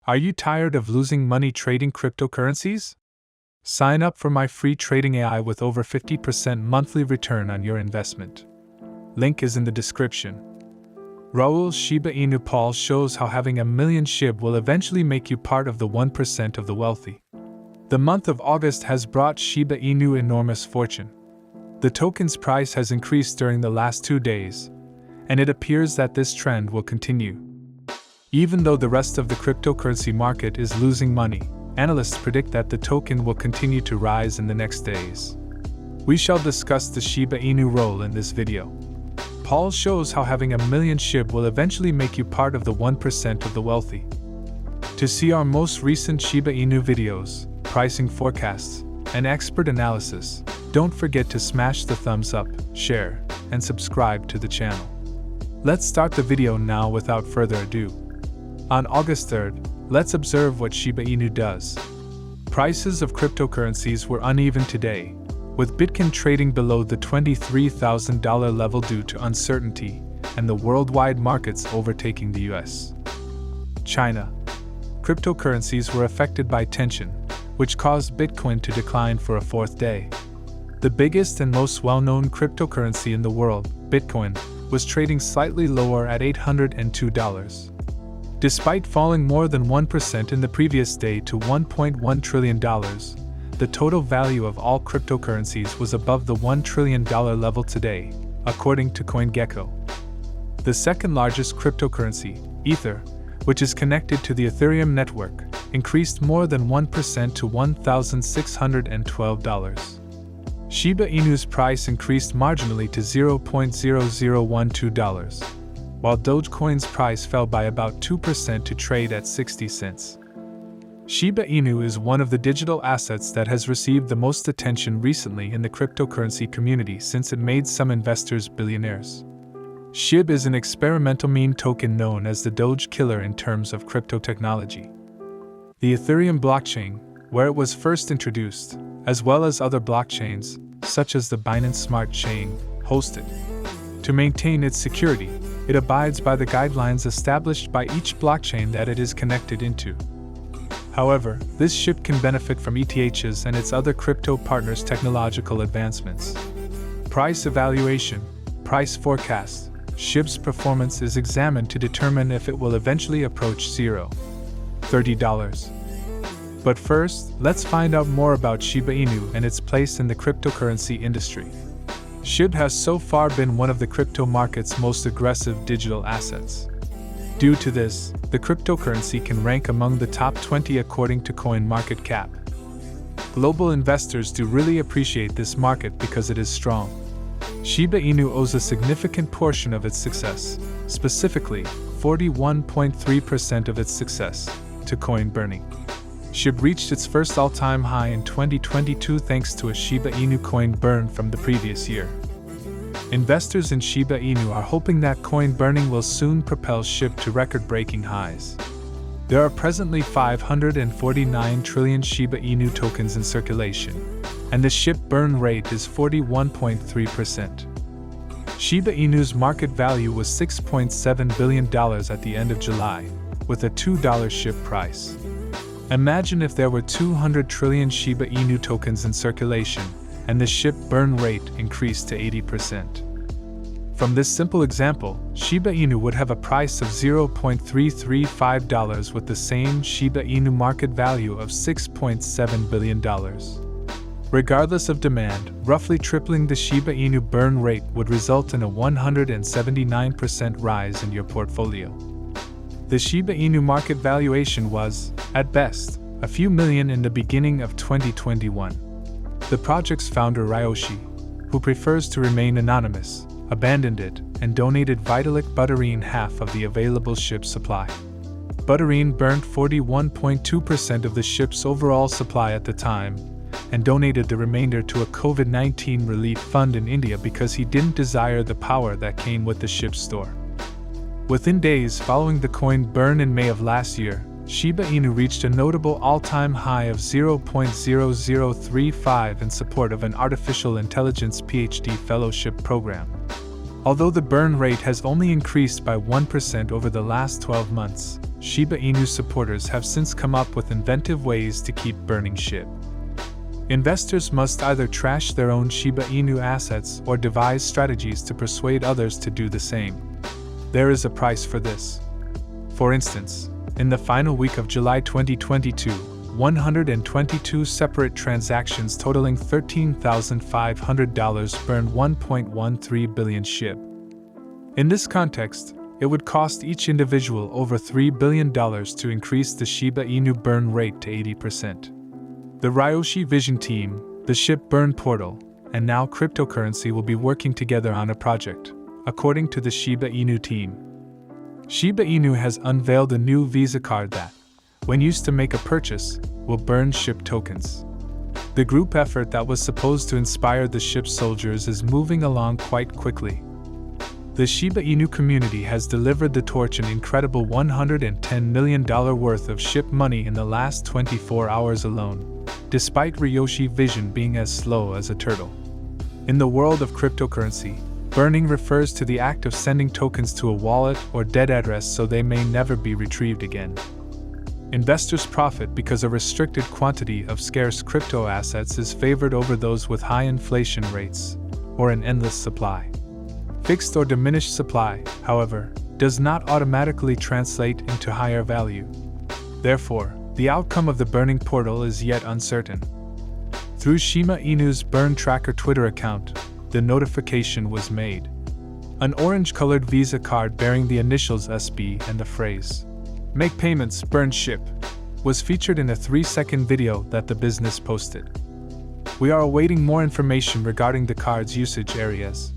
Are you tired of losing money trading cryptocurrencies? Sign up for my free trading AI with over 50% monthly return on your investment. Link is in the description. Raoul's Shiba Inu poll shows how having 1 million Shib will eventually make you part of the 1% of the wealthy. The month of August has brought Shiba Inu enormous fortune. The token's price has increased during the last 2 days, and it appears that this trend will continue. Even though the rest of the cryptocurrency market is losing money, analysts predict that the token will continue to rise in the next days. We shall discuss the Shiba Inu Raoul in this video. Paul shows how having 1 million Shib will eventually make you part of the 1% of the wealthy. To see our most recent Shiba Inu videos, pricing forecasts, and expert analysis, don't forget to smash the thumbs up, share, and subscribe to the channel. Let's start the video now without further ado. On August 3rd, let's observe what Shiba Inu does. Prices of cryptocurrencies were uneven today, with Bitcoin trading below the $23,000 level due to uncertainty and the worldwide markets overtaking the US. China. Cryptocurrencies were affected by tension, which caused Bitcoin to decline for a fourth day. The biggest and most well-known cryptocurrency in the world, Bitcoin, was trading slightly lower at $802. Despite falling more than 1% in the previous day to $1.1 trillion, the total value of all cryptocurrencies was above the $1 trillion level today, according to CoinGecko. The second largest cryptocurrency, Ether, which is connected to the Ethereum network, increased more than 1% to $1,612. Shiba Inu's price increased marginally to $0.0012, while Dogecoin's price fell by about 2% to trade at 60 cents. Shiba Inu is one of the digital assets that has received the most attention recently in the cryptocurrency community since it made some investors billionaires. Shib is an experimental meme token known as the Doge killer in terms of crypto technology. The Ethereum blockchain, where it was first introduced, as well as other blockchains, such as the Binance Smart Chain, host it. To maintain its security, it abides by the guidelines established by each blockchain that it is connected into. However, this Shib can benefit from ETH's and its other crypto partners' technological advancements. Price evaluation, price forecast. Shib's performance is examined to determine if it will eventually approach $30. But first, let's find out more about Shiba Inu and its place in the cryptocurrency industry. Shib has so far been one of the crypto market's most aggressive digital assets. Due to this, the cryptocurrency can rank among the top 20 according to CoinMarketCap. Global investors do really appreciate this market because it is strong. Shiba Inu owes a significant portion of its success, specifically 41.3% of its success, to coin burning. Shib reached its first all-time high in 2022 thanks to a Shiba Inu coin burn from the previous year. Investors in Shiba Inu are hoping that coin burning will soon propel Shib to record-breaking highs. There are presently 549 trillion Shiba Inu tokens in circulation, and the Shib burn rate is 41.3%. Shiba Inu's market value was $6.7 billion at the end of July, with a $2 Shib price. Imagine if there were 200 trillion Shiba Inu tokens in circulation, and the Shib burn rate increased to 80%. From this simple example, Shiba Inu would have a price of $0.335 with the same Shiba Inu market value of $6.7 billion. Regardless of demand, roughly tripling the Shiba Inu burn rate would result in a 179% rise in your portfolio. The Shiba Inu market valuation was, at best, a few million in the beginning of 2021. The project's founder Ryoshi, who prefers to remain anonymous, abandoned it and donated Vitalik Buterin half of the available Shib supply. Buterin burnt 41.2% of the Shib's overall supply at the time and donated the remainder to a COVID-19 relief fund in India because he didn't desire the power that came with the Shib store. Within days following the coin burn in May of last year, Shiba Inu reached a notable all-time high of 0.0035 in support of an artificial intelligence PhD fellowship program. Although the burn rate has only increased by 1% over the last 12 months, Shiba Inu supporters have since come up with inventive ways to keep burning SHIB. Investors must either trash their own Shiba Inu assets or devise strategies to persuade others to do the same. There is a price for this. For instance, in the final week of July 2022, 122 separate transactions totaling $13,500 burned 1.13 billion SHIB. In this context, it would cost each individual over $3 billion to increase the Shiba Inu burn rate to 80%. The Ryoshi Vision team, the SHIB burn portal, and now cryptocurrency will be working together on a project, according to the Shiba Inu team. Shiba Inu has unveiled a new Visa card that, when used to make a purchase, will burn SHIB tokens. The group effort that was supposed to inspire the SHIB soldiers is moving along quite quickly. The Shiba Inu community has delivered the torch an incredible $110 million worth of SHIB money in the last 24 hours alone, despite Ryoshi Vision being as slow as a turtle. In the world of cryptocurrency, burning refers to the act of sending tokens to a wallet or dead address so they may never be retrieved again. Investors profit because a restricted quantity of scarce crypto assets is favored over those with high inflation rates or an endless supply. Fixed or diminished supply, however, does not automatically translate into higher value. Therefore, the outcome of the burning portal is yet uncertain. Through Shiba Inu's Burn Tracker Twitter account, the notification was made. An orange-colored Visa card bearing the initials SB and the phrase, "Make payments, burn SHIB," was featured in a 3-second video that the business posted. We are awaiting more information regarding the card's usage areas.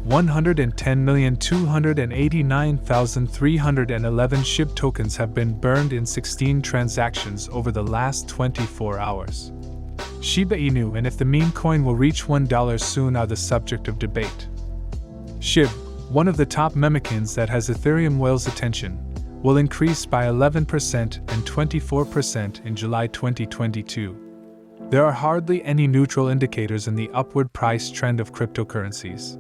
110,289,311 SHIB tokens have been burned in 16 transactions over the last 24 hours. Shiba Inu and if the meme coin will reach $1 soon are the subject of debate. SHIB, one of the top memcoins that has Ethereum whale's attention, will increase by 11% and 24% in July 2022. There are hardly any neutral indicators in the upward price trend of cryptocurrencies.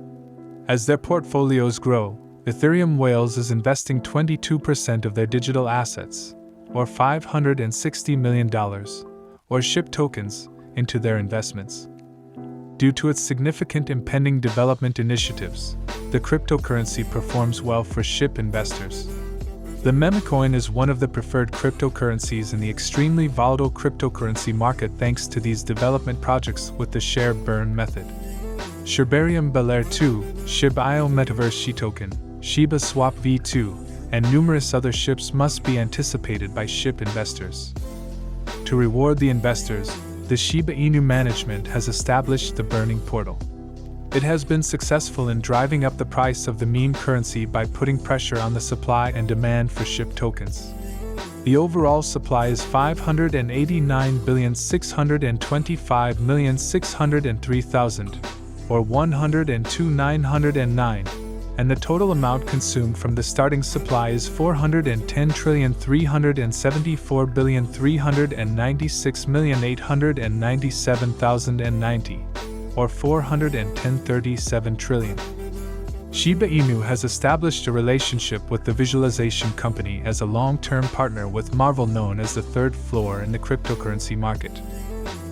As their portfolios grow, Ethereum whales is investing 22% of their digital assets, or $560 million, or SHIB tokens, into their investments. Due to its significant impending development initiatives, the cryptocurrency performs well for SHIB investors. The meme coin is one of the preferred cryptocurrencies in the extremely volatile cryptocurrency market thanks to these development projects with the share burn method. Shibarium Belair 2, Shiba Inu Metaverse Shitoken, Shibaswap v2, and numerous other SHIBs must be anticipated by SHIB investors. To reward the investors, the Shiba Inu management has established the burning portal. It has been successful in driving up the price of the meme currency by putting pressure on the supply and demand for SHIB tokens. The overall supply is 589,625,603,000, or 102,909, and the total amount consumed from the starting supply is 410,334,396,897,090, or 410.37 trillion. Shiba Inu has established a relationship with the visualization company as a long-term partner with Marvel known as the third floor in the cryptocurrency market.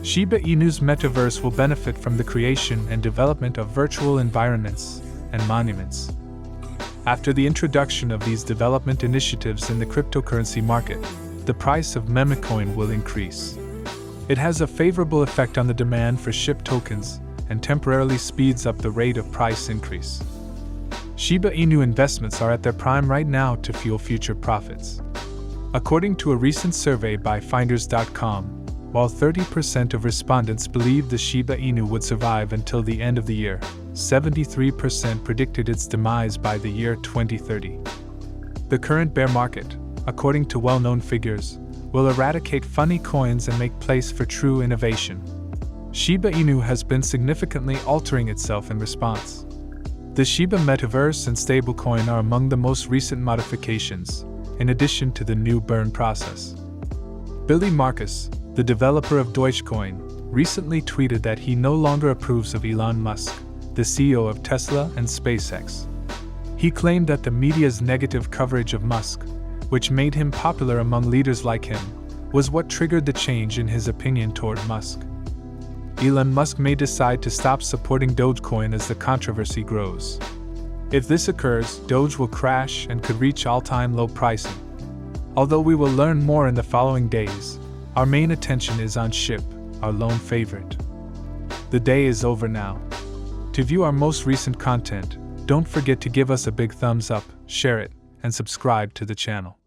Shiba Inu's metaverse will benefit from the creation and development of virtual environments and monuments. After the introduction of these development initiatives in the cryptocurrency market, the price of meme coin will increase. It has a favorable effect on the demand for SHIB tokens and temporarily speeds up the rate of price increase. Shiba Inu investments are at their prime right now to fuel future profits. According to a recent survey by Finders.com, while 30% of respondents believed the Shiba Inu would survive until the end of the year, 73% predicted its demise by the year 2030. The current bear market, according to well-known figures, will eradicate funny coins and make place for true innovation. Shiba Inu has been significantly altering itself in response. The Shiba Metaverse and stablecoin are among the most recent modifications, in addition to the new burn process. Billy Marcus, the developer of Dogecoin, recently tweeted that he no longer approves of Elon Musk, the CEO of Tesla and SpaceX. He claimed that the media's negative coverage of Musk, which made him popular among leaders like him, was what triggered the change in his opinion toward Musk. Elon Musk may decide to stop supporting Dogecoin as the controversy grows. If this occurs, Doge will crash and could reach all-time low pricing. Although we will learn more in the following days, our main attention is on Shib, our lone favorite. The day is over now. To view our most recent content, don't forget to give us a big thumbs up, share it, and subscribe to the channel.